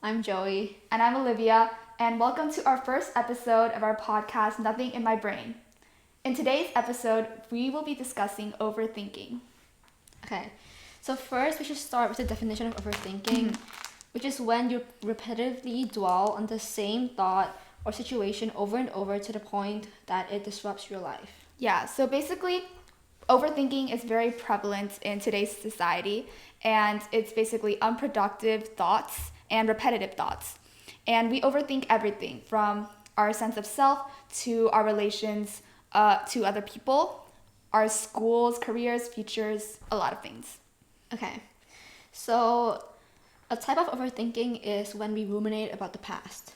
I'm Joey. And I'm Olivia, and welcome to our first episode of our podcast, Nothing in My Brain. In today's episode, we will be discussing overthinking. Okay, so first we should start with the definition of overthinking, which is when you repetitively dwell on the same thought or situation over and over to the point that it disrupts your life. Yeah, so basically, overthinking is very prevalent in today's society, and it's basically unproductive thoughts and repetitive thoughts. And we overthink everything from our sense of self to our relations to other people, our schools, careers, futures, a lot of things. Okay, so a type of overthinking is when we ruminate about the past.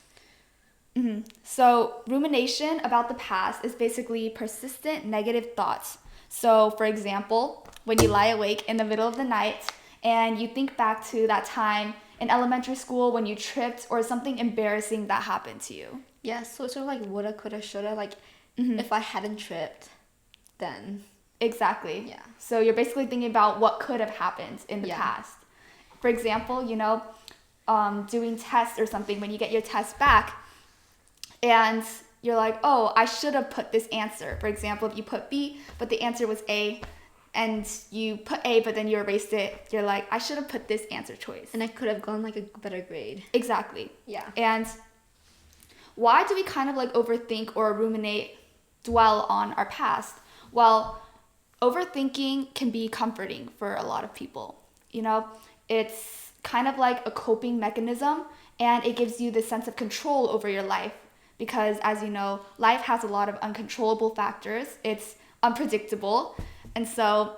So rumination about the past is basically persistent negative thoughts. So for example, when you lie awake in the middle of the night and you think back to that time in elementary school when you tripped or something embarrassing that happened to you. Yeah, so it's sort of like woulda, coulda, shoulda, like if I hadn't tripped, then... Exactly. Yeah. So you're basically thinking about what could have happened in the past. For example, doing tests or something, when you get your test back and you're like, oh, I should have put this answer. For example, if you put B, but the answer was A, and you put A, but then you erased it, you're like, I should have put this answer choice. And I could have gotten like a better grade. Exactly. Yeah. And why do we kind of like overthink or ruminate, dwell on our past? Well, overthinking can be comforting for a lot of people. It's kind of like a coping mechanism, and it gives you the sense of control over your life because, as you know, life has a lot of uncontrollable factors. It's unpredictable. And so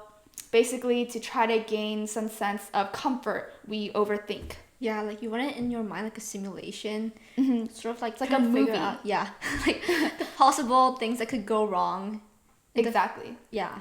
basically to try to gain some sense of comfort, we overthink. Yeah, like you run it in your mind like a simulation. Sort of like It's like a movie. Yeah, like the possible things that could go wrong. Exactly. Yeah.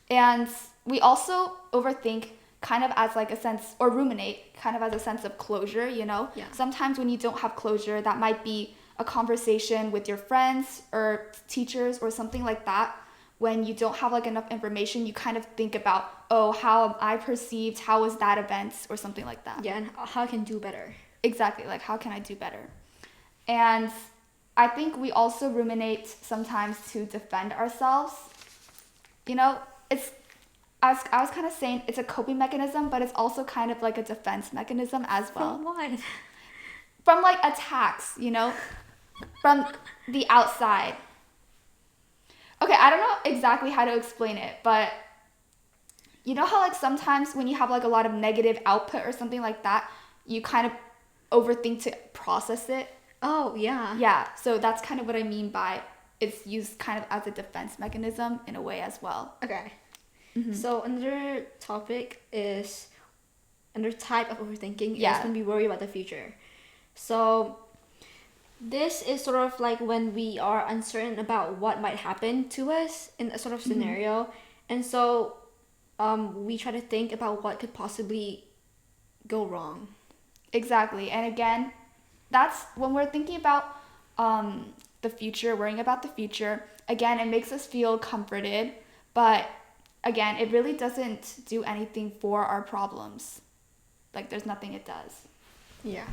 And we also overthink kind of as like a sense, or ruminate kind of as a sense of closure, Yeah. Sometimes when you don't have closure, that might be a conversation with your friends or teachers or something like that. When you don't have like enough information, you kind of think about, oh, how am I perceived? How was that event? Or something like that. Yeah, and how I can do better. Exactly, like how can I do better? And I think we also ruminate sometimes to defend ourselves. I was kind of saying it's a coping mechanism, but it's also kind of like a defense mechanism as well. From what? From like attacks, from the outside. Okay, I don't know exactly how to explain it, but you know how like sometimes when you have like a lot of negative output or something like that, you kind of overthink to process it? Oh, yeah. Yeah, so that's kind of what I mean by it's used kind of as a defense mechanism in a way as well. Okay. So another type of overthinking is when we worry about the future. So this is sort of like when we are uncertain about what might happen to us in a sort of scenario. And so we try to think about what could possibly go wrong. Exactly. And again, that's when we're thinking about the future, worrying about the future. Again, it makes us feel comforted, but again, it really doesn't do anything for our problems. Like, there's nothing it does. Yeah.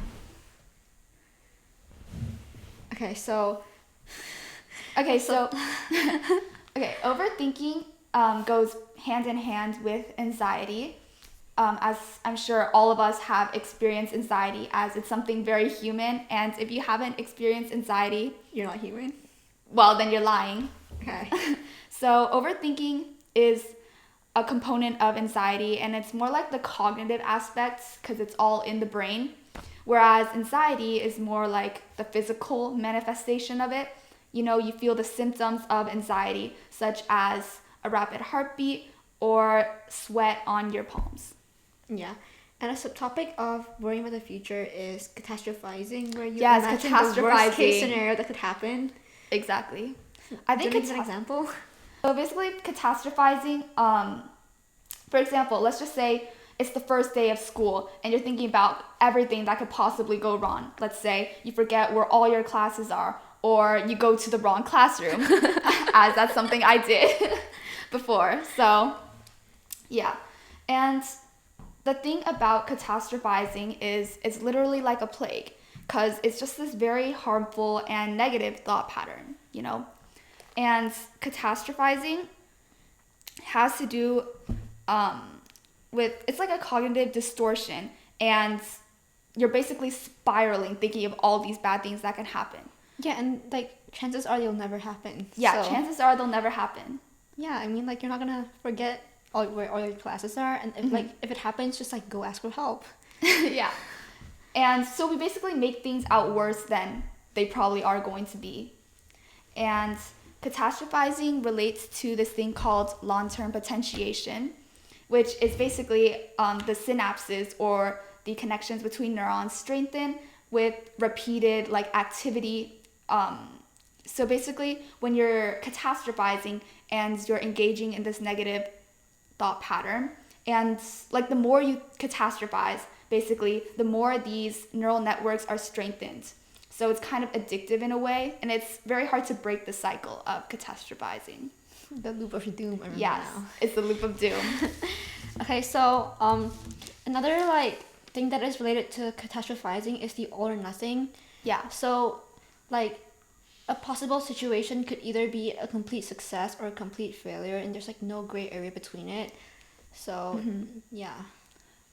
Okay, so overthinking goes hand in hand with anxiety. As I'm sure all of us have experienced anxiety, as it's something very human. And if you haven't experienced anxiety, you're not human. Well, then you're lying. Okay. So overthinking is a component of anxiety, and it's more like the cognitive aspects because it's all in the brain. Whereas anxiety is more like the physical manifestation of it. You feel the symptoms of anxiety, such as a rapid heartbeat or sweat on your palms. Yeah. And a subtopic of worrying about the future is catastrophizing, where you imagine the worst case scenario that could happen. Exactly. I think it's an example. So basically, catastrophizing, for example, let's just say it's the first day of school and you're thinking about everything that could possibly go wrong. Let's say you forget where all your classes are, or you go to the wrong classroom, as that's something I did before. So, yeah. And the thing about catastrophizing is it's literally like a plague, because it's just this very harmful and negative thought pattern, you know? And catastrophizing has to do with, it's like a cognitive distortion, and you're basically spiraling thinking of all these bad things that can happen. Yeah, and like chances are they'll never happen. Yeah, so, chances are they'll never happen. Yeah, I mean, like, you're not gonna forget where all your classes are, and if if it happens, just like go ask for help. Yeah. And so we basically make things out worse than they probably are going to be. And catastrophizing relates to this thing called long-term potentiation, which is basically the synapses or the connections between neurons strengthen with repeated like activity. So basically, when you're catastrophizing and you're engaging in this negative thought pattern, and like the more you catastrophize, basically, the more these neural networks are strengthened. So it's kind of addictive in a way, and it's very hard to break the cycle of catastrophizing. The loop of doom. I remember yes, now. It's the loop of doom. Okay, so another like thing that is related to catastrophizing is the all or nothing. Yeah. So like a possible situation could either be a complete success or a complete failure, and there's like no gray area between it. So yeah.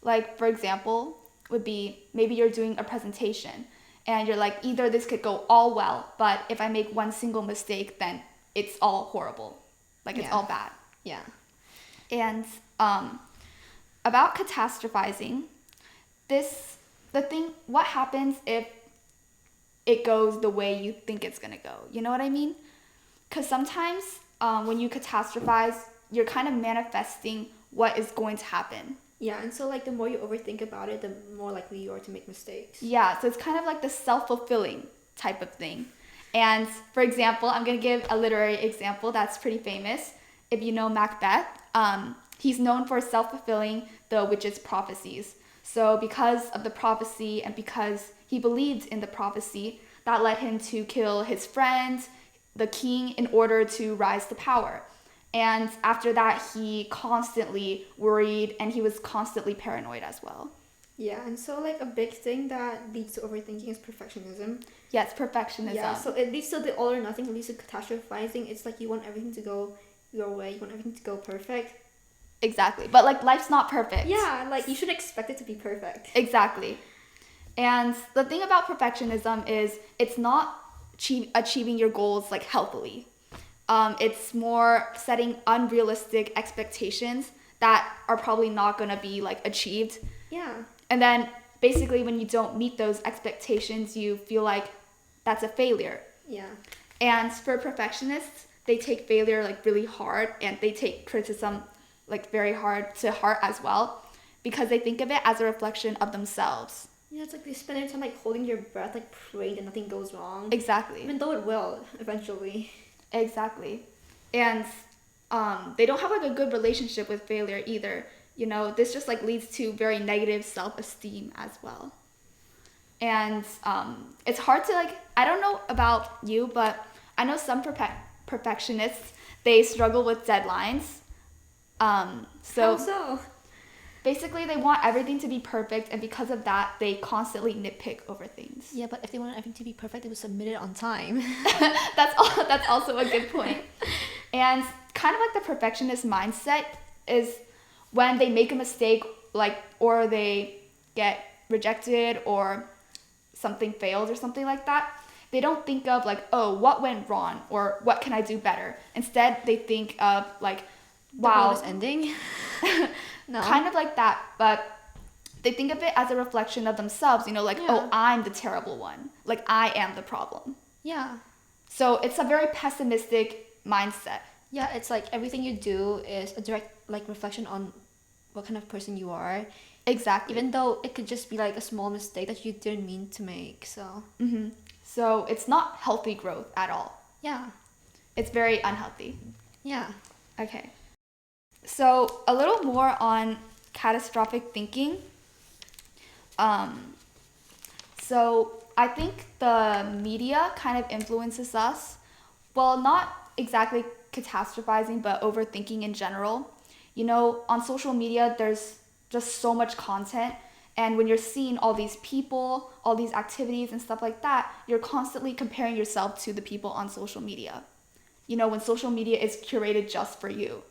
Like, for example, would be maybe you're doing a presentation and you're like, either this could go all well, but if I make one single mistake, then it's all horrible. Like, it's all bad. Yeah. And about catastrophizing, what happens if it goes the way you think it's going to go? You know what I mean? Because sometimes when you catastrophize, you're kind of manifesting what is going to happen. Yeah, and so like the more you overthink about it, the more likely you are to make mistakes. Yeah, so it's kind of like the self-fulfilling type of thing. And for example, I'm going to give a literary example that's pretty famous. If you know Macbeth, he's known for self-fulfilling the witch's prophecies. So because of the prophecy and because he believed in the prophecy, that led him to kill his friend, the king, in order to rise to power. And after that, he constantly worried and he was constantly paranoid as well. Yeah, and so like a big thing that leads to overthinking is perfectionism. Yes, perfectionism. Yeah, so it leads to the all or nothing, it leads to catastrophizing. It's like you want everything to go your way, you want everything to go perfect. Exactly, but like life's not perfect. Yeah, like you should expect it to be perfect. Exactly. And the thing about perfectionism is it's not achieving your goals like healthily. It's more setting unrealistic expectations that are probably not going to be like achieved. Yeah. And then basically when you don't meet those expectations, you feel like that's a failure. Yeah. And for perfectionists, they take failure like really hard, and they take criticism like very hard to heart as well, because they think of it as a reflection of themselves. Yeah, it's like they spend their time like holding your breath, like praying that nothing goes wrong. Exactly. Even though it will eventually. Exactly. And they don't have like a good relationship with failure either. You know, this just like leads to very negative self-esteem as well. And it's hard to like, I don't know about you, but I know some perfectionists, they struggle with deadlines. How so? Basically, they want everything to be perfect, and because of that, they constantly nitpick over things. Yeah, but if they want everything to be perfect, they would submit it on time. That's also a good point. And kind of like the perfectionist mindset is when they make a mistake, like, or they get rejected or something failed or something like that, they don't think of like, oh, what went wrong or what can I do better? Instead, they think of like, wow, the world is ending. No. Kind of like that, but they think of it as a reflection of themselves, you know, like, oh, I'm the terrible one. Like, I am the problem. Yeah. So it's a very pessimistic mindset. Yeah, it's like everything you do is a direct like reflection on what kind of person you are. Exactly. Even though it could just be like a small mistake that you didn't mean to make, so. So it's not healthy growth at all. Yeah. It's very unhealthy. Yeah. Okay. So a little more on catastrophic thinking. So I think the media kind of influences us. Well, not exactly catastrophizing, but overthinking in general. You know, on social media, there's just so much content. And when you're seeing all these people, all these activities and stuff like that, you're constantly comparing yourself to the people on social media. You know, when social media is curated just for you.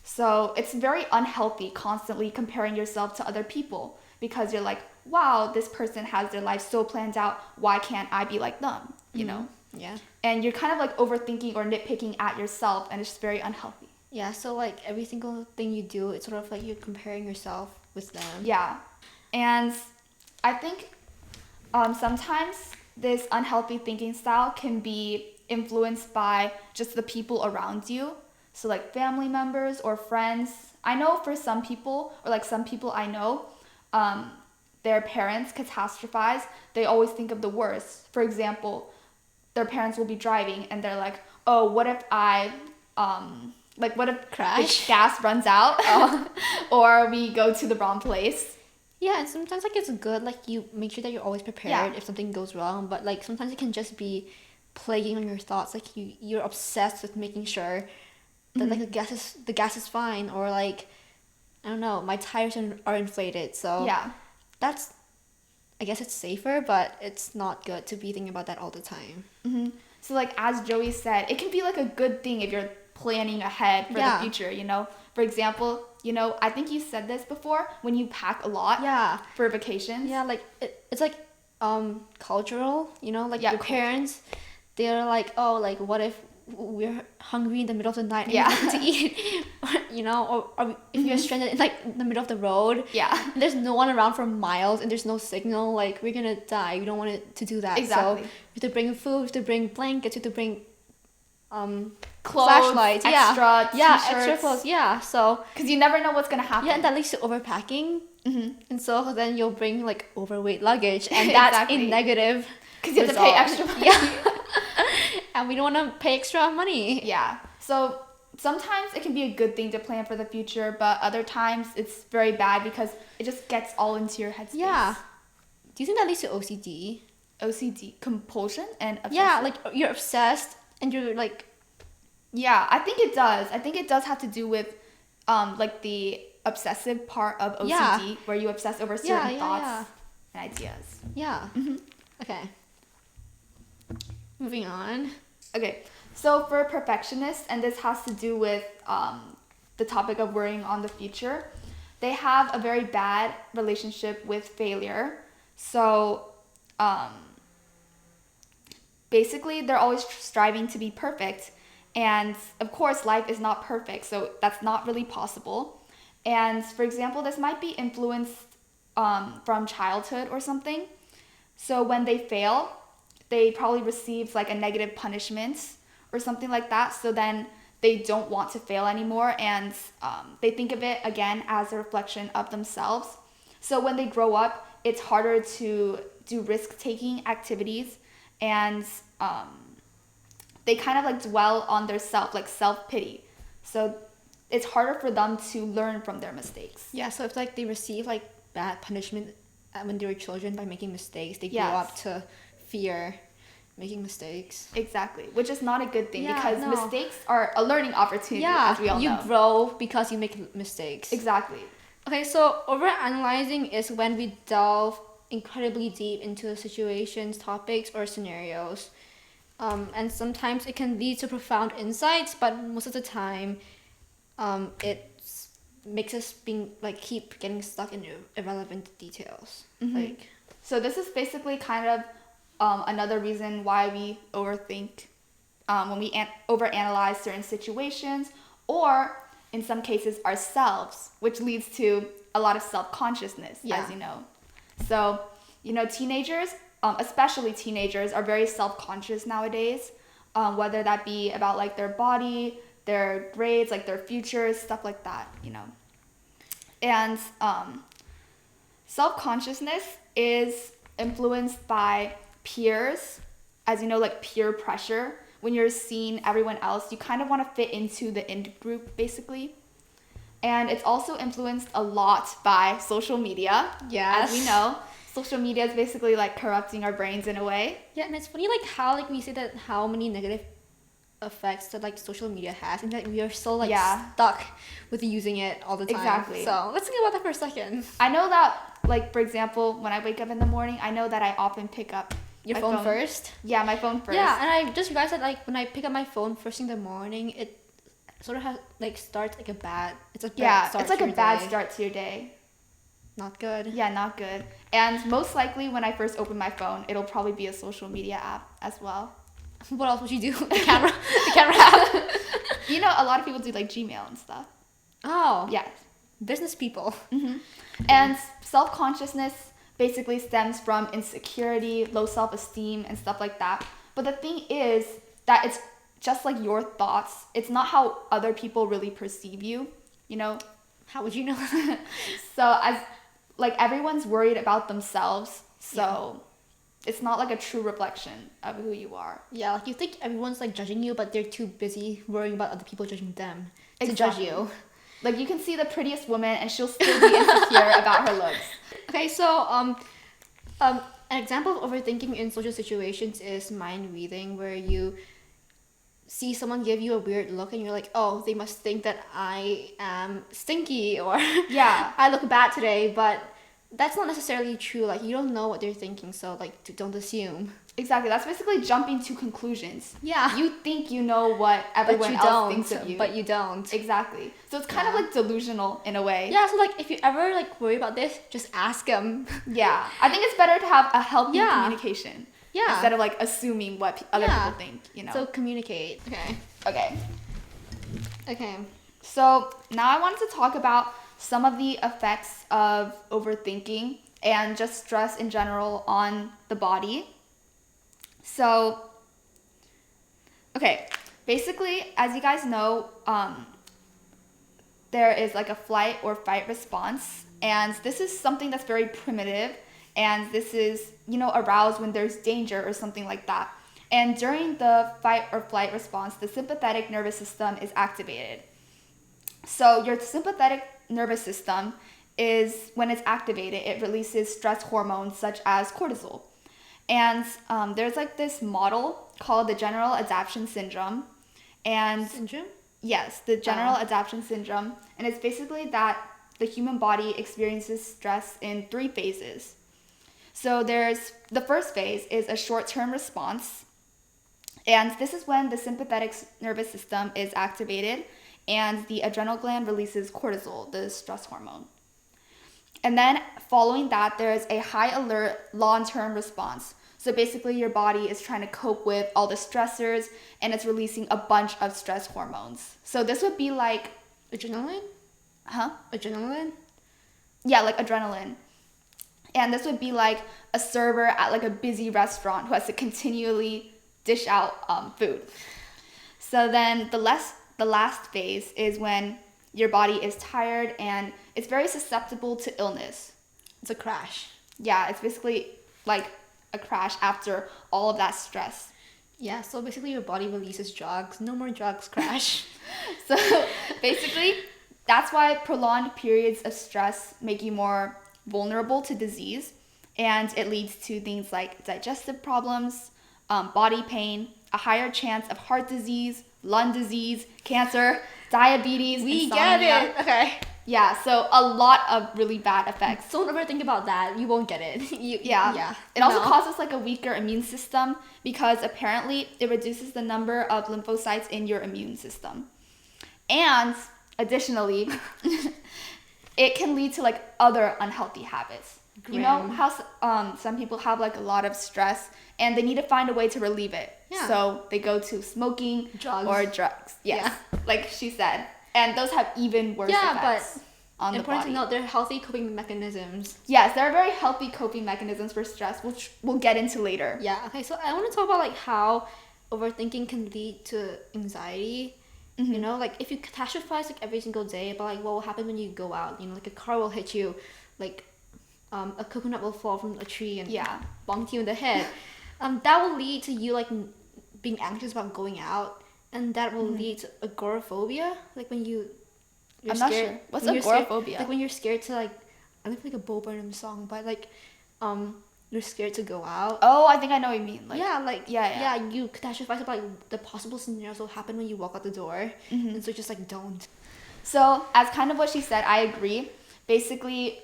So it's very unhealthy constantly comparing yourself to other people, because you're like, wow, this person has their life so planned out. Why can't I be like them? You know? Yeah. And you're kind of like overthinking or nitpicking at yourself, and it's just very unhealthy. Yeah, so like every single thing you do, it's sort of like you're comparing yourself with them. Yeah. And I think sometimes this unhealthy thinking style can be influenced by just the people around you. So like family members or friends. I know for some people, or like some people I know, their parents catastrophize. They always think of the worst. For example, their parents will be driving and they're like, oh, what if what if crash? The gas runs out? Or we go to the wrong place. Yeah, and sometimes like it's good, like you make sure that you're always prepared if something goes wrong, but like sometimes it can just be plaguing on your thoughts. Like you're obsessed with making sure that like the gas is fine, or like I don't know, my tires are inflated. So yeah, that's, I guess it's safer, but it's not good to be thinking about that all the time. So like as Joey said, it can be like a good thing if you're planning ahead for the future, you know. For example, you know, I think you said this before, when you pack a lot for vacations. Yeah, like it's like cultural, you know, like your parents, they're like, oh, like what if we're hungry in the middle of the night and we have to eat, you know, or if you're stranded in like the middle of the road, and there's no one around for miles and there's no signal, like we're gonna die. We don't want it to do that. Exactly. So you have to bring food, you have to bring blankets, you have to bring clothes, flashlights, extra t-shirts. Extra clothes, so because you never know what's gonna happen. And that leads to overpacking, and so then you'll bring like overweight luggage, and that's a negative because you have to pay extra money. And we don't want to pay extra money. So sometimes it can be a good thing to plan for the future, but other times it's very bad because it just gets all into your headspace. Do you think that leads to OCD? OCD, compulsion and obsessive. Yeah, like you're obsessed and you're like... Yeah, I think it does. I think it does have to do with like the obsessive part of OCD, where you obsess over certain thoughts and ideas. Okay. Moving on. Okay, so for perfectionists, and this has to do with the topic of worrying on the future, they have a very bad relationship with failure. So basically, they're always striving to be perfect. And of course, life is not perfect, so that's not really possible. And for example, this might be influenced from childhood or something. So when they fail, they probably receive like a negative punishment or something like that. So then they don't want to fail anymore, and they think of it again as a reflection of themselves. So when they grow up, it's harder to do risk-taking activities, and they kind of like dwell on their self-pity. So it's harder for them to learn from their mistakes. Yeah, so if like they receive like bad punishment when they were children by making mistakes, they grow up to fear making mistakes. Exactly, which is not a good thing, because mistakes are a learning opportunity, as we all know. You grow because you make mistakes. Exactly. Okay, so overanalyzing is when we delve incredibly deep into situations, topics, or scenarios. And sometimes it can lead to profound insights, but most of the time, it makes us keep getting stuck in irrelevant details. So this is basically kind of another reason why we overthink when we overanalyze certain situations, or in some cases ourselves, which leads to a lot of self-consciousness, as you know. So, you know, teenagers, especially teenagers, are very self-conscious nowadays, whether that be about like their body, their grades, like their futures, stuff like that, you know. And self-consciousness is influenced by peers, as you know, like peer pressure. When you're seeing everyone else, you kind of want to fit into the in group, basically. And it's also influenced a lot by social media. As we know, social media is basically like corrupting our brains in a way. Yeah, and it's funny like how like we say that how many negative effects that like social media has, and that we are so like Yeah. stuck with using it all the time. Exactly. So let's think about that for a second. I know that, like, for example, when I wake up in the morning, I know that I often pick up Your my phone first. Yeah, my phone first. Yeah, and I just realized that like when I pick up my phone first thing in the morning, it sort of has like starts like a bad. It's a bad start. It's like to a your bad day. start to your day. Not good. Yeah, not good. And most likely when I first open my phone, it'll probably be a social media app as well. What else would you do? The camera app. You know, a lot of people do like Gmail and stuff. Oh. Yeah. Business people. Mm-hmm. And self-consciousness basically stems from insecurity, low self-esteem, and stuff like that. But the thing is that it's just like your thoughts. It's not how other people really perceive you, you know? How would you know? So as like everyone's worried about themselves, so it's not like a true reflection of who you are. Yeah, like you think everyone's like judging you, but they're too busy worrying about other people judging them to Exactly. judge you. Like you can see the prettiest woman and she'll still be insecure about her looks. Okay, so an example of overthinking in social situations is mind reading, where you see someone give you a weird look and you're like, oh, they must think that I am stinky or Yeah. I look bad today, but that's not necessarily true. Like, you don't know what they're thinking, so like don't assume. Exactly. That's basically jumping to conclusions. Yeah. You think you know what everyone else thinks of you. But you don't. Exactly. So it's kind of like delusional in a way. Yeah, so like if you ever like worry about this, just ask them. Yeah. I think it's better to have a healthy communication. Yeah. Instead of like assuming what other people think, you know. So communicate. Okay. Okay. So now I wanted to talk about some of the effects of overthinking and just stress in general on the body. So, okay, basically, as you guys know, there is like a flight or fight response, and this is something that's very primitive, and this is, you know, aroused when there's danger or something like that. And during the fight or flight response, the sympathetic nervous system is activated. So your sympathetic nervous system is, when it's activated, it releases stress hormones such as cortisol. And there's like this model called the general adaptation syndrome. And syndrome? Yes, the general adaptation syndrome. And it's basically that the human body experiences stress in 3 phases. So there's the first phase is a short-term response. And this is when the sympathetic nervous system is activated and the adrenal gland releases cortisol, the stress hormone. And then following that, there is a high alert long-term response. So basically your body is trying to cope with all the stressors and it's releasing a bunch of stress hormones. So this would be like... Adrenaline? Huh? Adrenaline? Yeah, like adrenaline. And this would be like a server at like a busy restaurant who has to continually dish out food. So then the last phase is when your body is tired and it's very susceptible to illness. It's a crash. Yeah, it's basically like a crash after all of that stress. Yeah, so basically your body releases drugs. No more drugs, crash. So basically, that's why prolonged periods of stress make you more vulnerable to disease, and it leads to things like digestive problems, body pain, a higher chance of heart disease, lung disease, cancer, diabetes, We insomnia. get it. Okay. Yeah, so a lot of really bad effects. Don't ever think about that. You won't get it. Yeah. It also causes like a weaker immune system because apparently it reduces the number of lymphocytes in your immune system. And additionally, it can lead to like other unhealthy habits. Grim. You know how some people have like a lot of stress and they need to find a way to relieve it. Yeah. So they go to smoking Drugs. or drugs. Yes, like she said. And those have even worse effects on the body. Important to note, they're healthy coping mechanisms. Yes, there are very healthy coping mechanisms for stress, which we'll get into later. Yeah, okay, so I want to talk about like how overthinking can lead to anxiety. Mm-hmm. You know, like if you catastrophize like every single day about like what will happen when you go out, you know, like a car will hit you, like a coconut will fall from a tree and bonk you in the head. That will lead to you like being anxious about going out, and that will lead to agoraphobia, like when you're I'm scared. not sure. What's when you're agoraphobia? scared, like when you're scared to like, I think like a Bo Burnham song, but like you're scared to go out. Oh, I think I know what you mean. Like, yeah, you catastrophize about like the possible scenarios will happen when you walk out the door, and so just like don't. So as kind of what she said, I agree. Basically,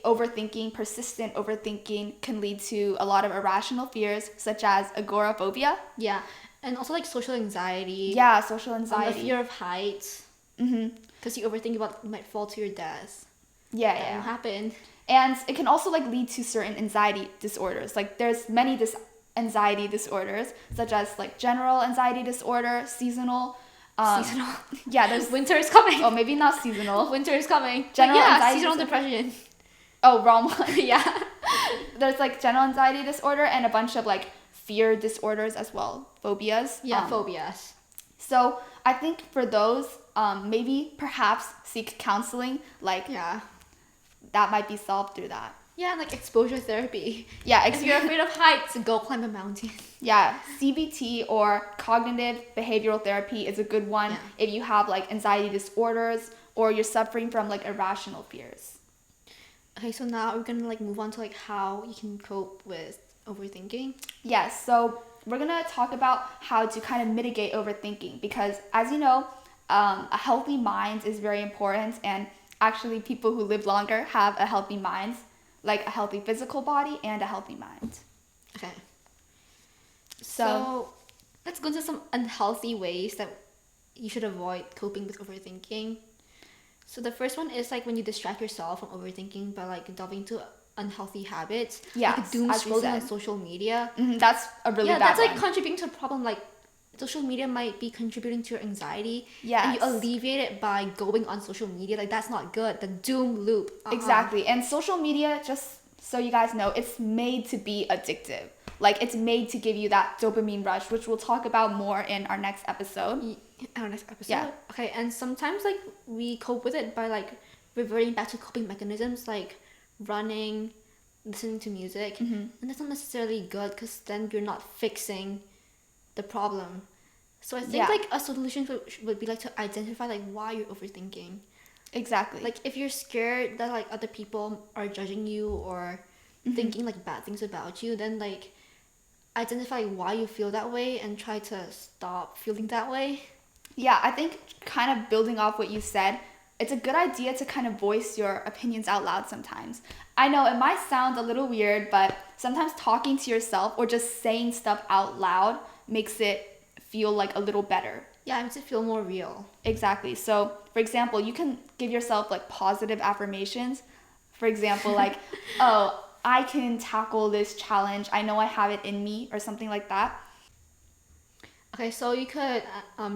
persistent overthinking can lead to a lot of irrational fears, such as agoraphobia. Yeah, and also like social anxiety. Yeah, social anxiety. The fear of heights. Because you overthink about you might fall to your death. Yeah, that will happen. And it can also like lead to certain anxiety disorders. Like there's many anxiety disorders, such as like general anxiety disorder, seasonal. Seasonal. Yeah, there's winter is coming. Oh, maybe not seasonal. Winter is coming. General anxiety seasonal depression. Oh, wrong one. Yeah. There's like general anxiety disorder and a bunch of like fear disorders as well, phobias. Yeah, phobias. So I think for those, maybe perhaps seek counseling. Like that might be solved through that. Yeah, like exposure therapy. Yeah, if you're afraid of heights, go climb a mountain. Yeah, CBT or cognitive behavioral therapy is a good one if you have like anxiety disorders or you're suffering from like irrational fears. Okay, so now we're gonna like move on to like how you can cope with overthinking. Yes, so we're gonna talk about how to kind of mitigate overthinking because as you know, a healthy mind is very important, and actually people who live longer have a healthy mind, like a healthy physical body and a healthy mind. Okay. So let's go into some unhealthy ways that you should avoid coping with overthinking. So the first one is like when you distract yourself from overthinking by like delving into unhealthy habits. Yeah, like doom scrolling on social media. That's a really bad that's one. like contributing to the problem. Like social media might be contributing to your anxiety. Yes. And you alleviate it by going on social media. Like that's not good. The doom loop. Exactly. And social media, just so you guys know, it's made to be addictive. Like it's made to give you that dopamine rush, which we'll talk about more in our next episode. Yeah. Okay, and sometimes like we cope with it by like reverting back to coping mechanisms like running, listening to music, and that's not necessarily good because then you're not fixing the problem. So I think like a solution would be like to identify like why you're overthinking. Exactly. Like if you're scared that like other people are judging you or thinking like bad things about you, then like identify why you feel that way and try to stop feeling that way. Yeah, I think kind of building off what you said, it's a good idea to kind of voice your opinions out loud sometimes. I know it might sound a little weird, but sometimes talking to yourself or just saying stuff out loud makes it feel like a little better. Yeah, it makes it feel more real. Exactly. So, for example, you can give yourself like positive affirmations. For example, like, oh, I can tackle this challenge. I know I have it in me, or something like that. Okay, so you could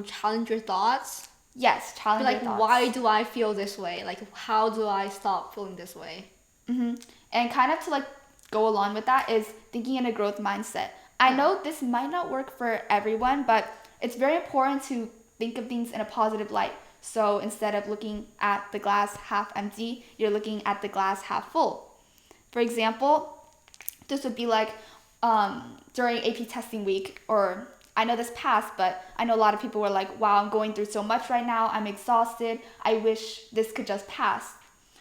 challenge your thoughts. Yes, challenge your thoughts. Why do I feel this way? Like, how do I stop feeling this way? And kind of to like go along with that is thinking in a growth mindset. I know this might not work for everyone, but it's very important to think of things in a positive light. So instead of looking at the glass half empty, you're looking at the glass half full. For example, this would be like during AP testing week, or I know this passed, but I know a lot of people were like, wow, I'm going through so much right now. I'm exhausted. I wish this could just pass.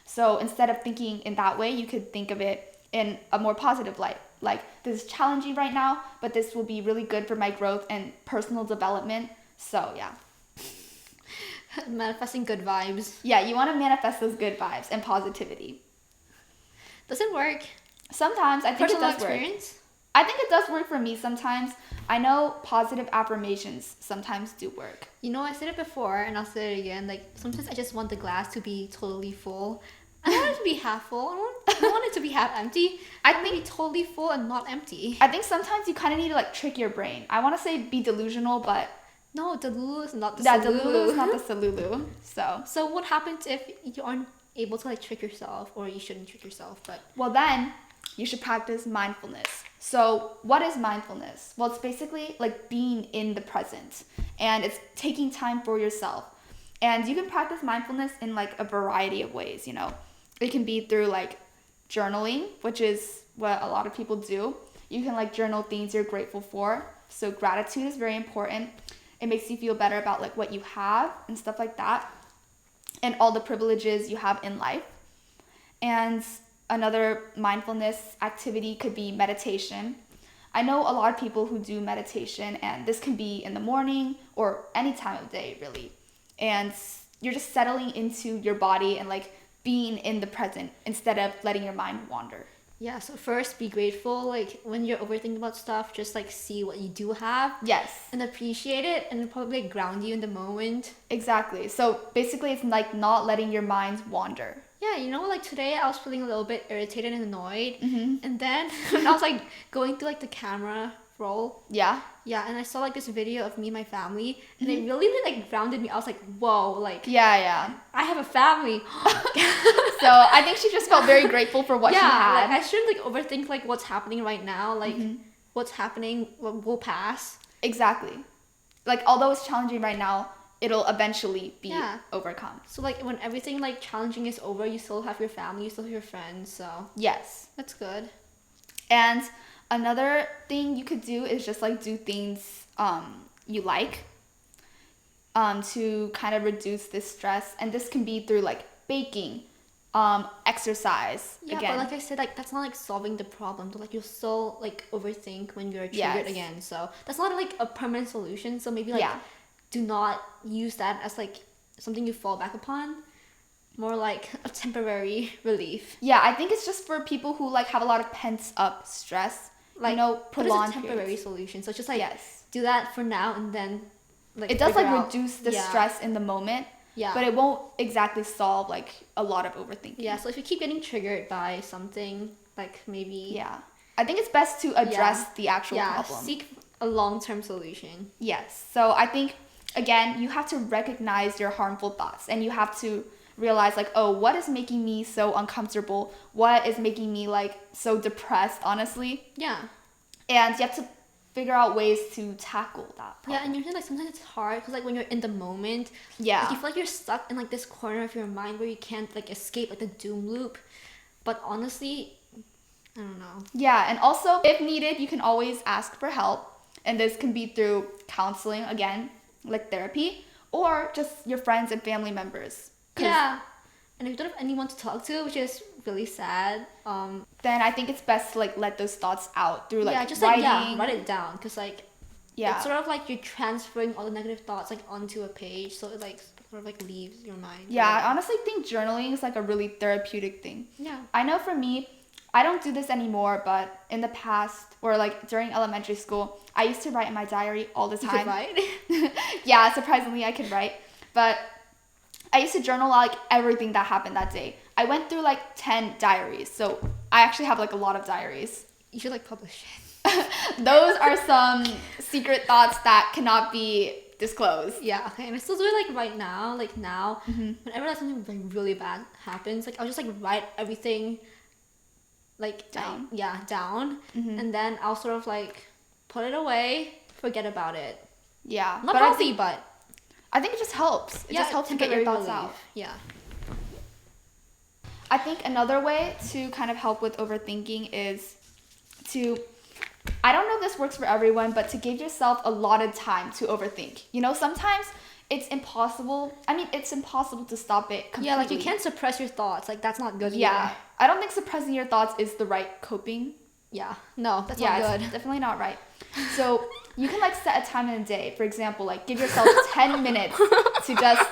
So instead of thinking in that way, you could think of it in a more positive light. Like, this is challenging right now, but this will be really good for my growth and personal development. So, yeah. Manifesting good vibes. Yeah, you want to manifest those good vibes and positivity. Does it work? Sometimes. I think Personal it does experience? work. I think it does work for me sometimes. I know positive affirmations sometimes do work. You know, I said it before and I'll say it again. Like, sometimes I just want the glass to be totally full. I don't want it to be half full. I don't want it to be half empty. I think it be totally full and not empty. I think sometimes you kind of need to like trick your brain. I want to say be delusional, but no, Delulu is not the yeah, Salulu. Delulu is not the Salulu. So what happens if you aren't able to like trick yourself, or you shouldn't trick yourself? But well, then you should practice mindfulness. So what is mindfulness? Well, it's basically like being in the present, and it's taking time for yourself. And you can practice mindfulness in like a variety of ways, you know. It can be through like journaling, which is what a lot of people do. You can like journal things you're grateful for. So gratitude is very important. It makes you feel better about like what you have and stuff like that, and all the privileges you have in life. And another mindfulness activity could be meditation. I know a lot of people who do meditation, and this can be in the morning or any time of day, really. And you're just settling into your body and like being in the present instead of letting your mind wander. Yeah, so first be grateful. Like when you're overthinking about stuff, just like see what you do have. Yes. And appreciate it, and probably like, ground you in the moment. Exactly. So basically it's like not letting your mind wander. Yeah, you know, like today I was feeling a little bit irritated and annoyed. And then when I was like going through like the camera roll. Yeah. Yeah, and I saw like this video of me and my family, and it really like grounded me. I was like, whoa, like yeah, I have a family. So I think she just felt very grateful for what she had. Like I shouldn't like overthink like what's happening right now. Like what's happening will pass. Exactly. Like although it's challenging right now, it'll eventually be overcome. So like when everything like challenging is over, you still have your family, you still have your friends. So yes, that's good. And another thing you could do is just like do things you like to kind of reduce this stress, and this can be through like baking, exercise. Yeah, again. but like I said, like that's not like solving the problem. So, like you'll still like overthink when you're triggered again. So that's not like a permanent solution. So maybe like do not use that as like something you fall back upon. More like a temporary relief. Yeah, I think it's just for people who like have a lot of pent up stress. Like, you know, prolonged temporary solution. So it's just like do that for now, and then like it does like reduce the stress in the moment. Yeah. But it won't exactly solve like a lot of overthinking. Yeah, so if you keep getting triggered by something, like maybe I think it's best to address the actual problem. Seek a long-term solution. Yes. So I think again, you have to recognize your harmful thoughts, and you have to realize like, oh, what is making me so uncomfortable? What is making me like so depressed, honestly? Yeah. And you have to figure out ways to tackle that problem. Yeah, and usually like sometimes it's hard because like when you're in the moment, like, you feel like you're stuck in like this corner of your mind where you can't like escape like the doom loop. But honestly, I don't know. Yeah, and also if needed, you can always ask for help, and this can be through counseling, again, like therapy, or just your friends and family members. Yeah, and if you don't have anyone to talk to, which is really sad, then I think it's best to like let those thoughts out through like just writing. Like write it down, because like it's sort of like you're transferring all the negative thoughts like onto a page, so it like sort of like leaves your mind. Yeah, I honestly think journaling is like a really therapeutic thing. Yeah, I know for me, I don't do this anymore, but in the past or like during elementary school, I used to write in my diary all the time. You could write? Yeah, surprisingly I could write, but I used to journal like everything that happened that day. I went through like 10 diaries, so I actually have like a lot of diaries. You should like publish it. Those are some secret thoughts that cannot be disclosed. Yeah, okay, and I still do it like right now, like now. Whenever like something like really bad happens, like I'll just like write everything like down. Down. And then I'll sort of like put it away, forget about it. Yeah. Not healthy, but I think it just helps. It just helps to get your thoughts out. Yeah. I think another way to kind of help with overthinking is to, I don't know if this works for everyone, but to give yourself a allotted time to overthink. You know, sometimes it's impossible. I mean, it's impossible to stop it completely. Yeah, like you can't suppress your thoughts. Like that's not good. Yeah. Either. I don't think suppressing your thoughts is the right coping. Yeah. No, that's not good. It's definitely not right. So you can like set a time in a day. For example, like give yourself 10 minutes to just...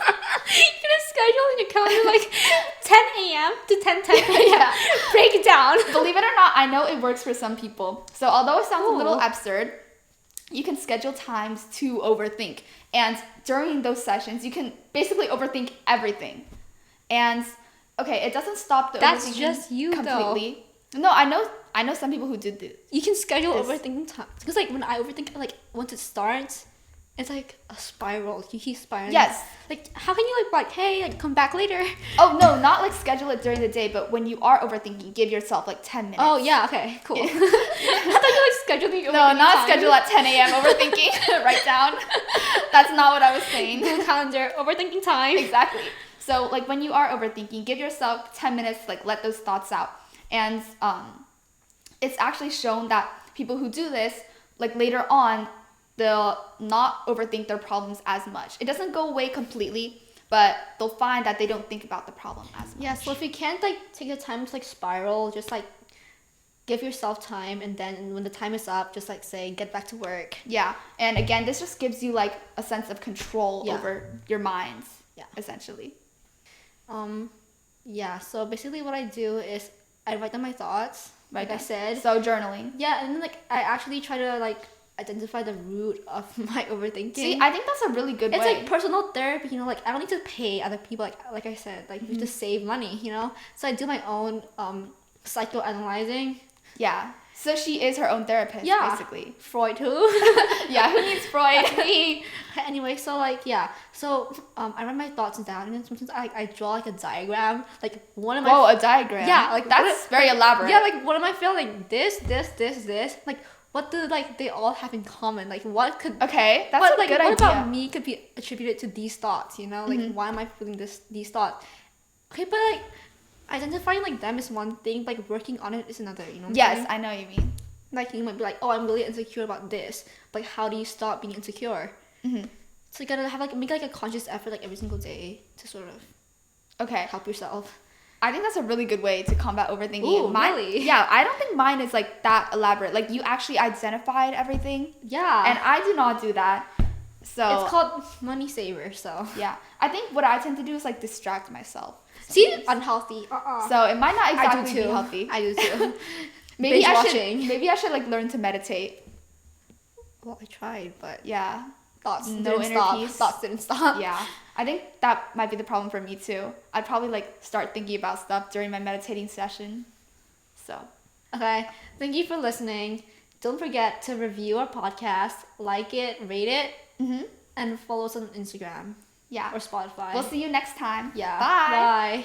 You're gonna schedule in your calendar like 10 a.m. to 10:10 p.m. Break it down. Believe it or not, I know it works for some people. So although it sounds a little absurd, you can schedule times to overthink. And during those sessions, you can basically overthink everything. And okay, it doesn't stop the overthinking. That's just you completely. Though. No, I know some people who did this. You can schedule overthinking time. Because like when I overthink, like once it starts, it's like a spiral. You keep spiraling. Yes. Like how can you like hey, like come back later? Oh no, not like schedule it during the day, but when you are overthinking, give yourself like 10 minutes. Oh yeah, okay, cool. I thought you like scheduling your No, not time. schedule at 10 a.m. overthinking. Write down. That's not what I was saying. Google calendar, overthinking time. Exactly. So like when you are overthinking, give yourself 10 minutes, like let those thoughts out. And it's actually shown that people who do this, like later on, they'll not overthink their problems as much. It doesn't go away completely, but they'll find that they don't think about the problem as much. Yeah, so if you can't like take the time to like spiral, just like give yourself time, and then when the time is up, just like say get back to work. Yeah, and again, this just gives you like a sense of control over your minds. Yeah, essentially. Yeah, so basically what I do is I write down my thoughts, like I said. So journaling. Yeah, and then like I actually try to like identify the root of my overthinking. See, I think that's a really good way. It's like personal therapy, you know, like I don't need to pay other people, like I said, like you have to save money, you know? So I do my own psychoanalyzing. Yeah. So she is her own therapist, basically. Freud who? Yeah, who needs Freud? That's me. Anyway, so like so I write my thoughts down, and then sometimes I draw like a diagram, like one of my a diagram. Yeah, like that's very elaborate. Yeah, like what am I feeling? This, like what do like they all have in common? Like what could that's a like, good idea. What about me could be attributed to these thoughts? You know, like why am I feeling these thoughts? Okay, but like identifying like them is one thing, like working on it is another, you know what I'm saying? I know what you mean. Like you might be like, oh, I'm really insecure about this. Like how do you stop being insecure? So you gotta have like make like a conscious effort like every single day to sort of help yourself. I think that's a really good way to combat overthinking. Ooh, really? Yeah, I don't think mine is like that elaborate. Like you actually identified everything. Yeah. And I do not do that. So it's called money saver, so. Yeah. I think what I tend to do is like distract myself. See? Unhealthy. So it might not exactly be healthy. I do too. Maybe I should like learn to meditate. Well, I tried, but yeah. Thoughts didn't stop. Yeah. I think that might be the problem for me too. I'd probably like start thinking about stuff during my meditating session. So. Okay. Thank you for listening. Don't forget to review our podcast, like it, rate it, and follow us on Instagram. Yeah. Or Spotify. We'll see you next time. Yeah. Bye. Bye.